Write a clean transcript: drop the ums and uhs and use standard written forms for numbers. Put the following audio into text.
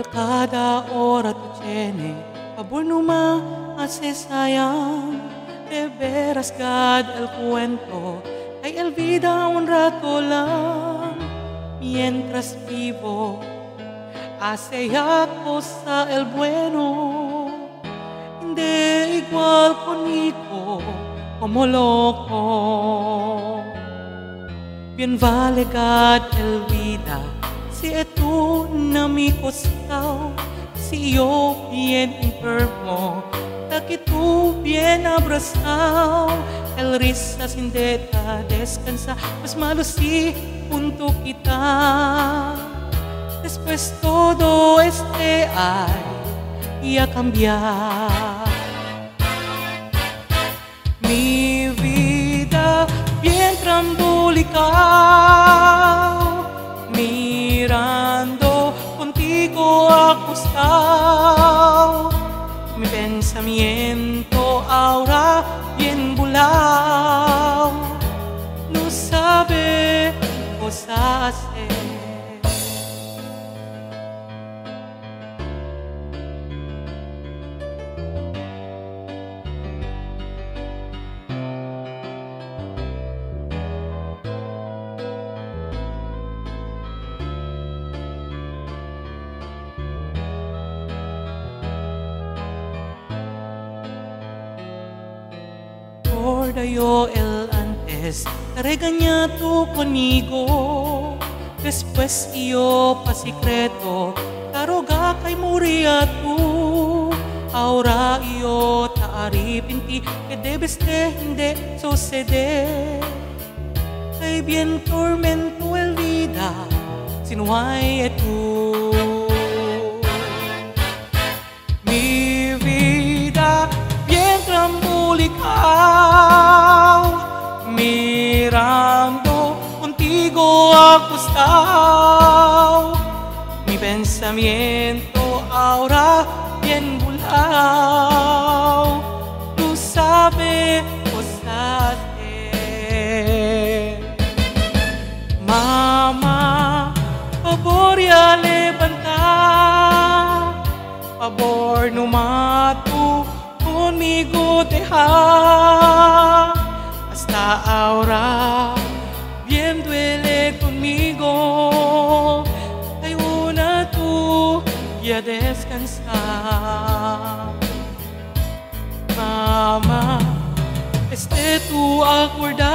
cada hora tú tienes favor nomás hace sayang. De veras, God, el cuento ay el vida un rato lang. Mientras vivo hace ya cosa el bueno. Hindi igual conmigo como loco. Bien vale, God, el vida si tú na mi costado. Si yo bien enfermo, que tú bien abrazado. El risas hindi ta descansa, mas malo si punto kita. Después todo ay a cambiar. Mi vida bien trambulicao, mirando contigo acostado. Mi pensamiento ahora bien bulao, no sabe cosa hacer. Yo el antes, regaña tú conmigo. Después yo pa secreto, karoga kay moría tú. Ahora yo taaripinti, que debes de hindi suceder. Kay bien tormento el vida, sinuhay tú. Mi vida bien trambulicao, mirando contigo acostado. Mi pensamiento ahora bien bulao, tú sabes cosas de Mama, favor ya levantar, favor no mato conmigo dejar. Hasta ahora bien duele conmigo, hay una tú y a descansar. Mama, tu acorda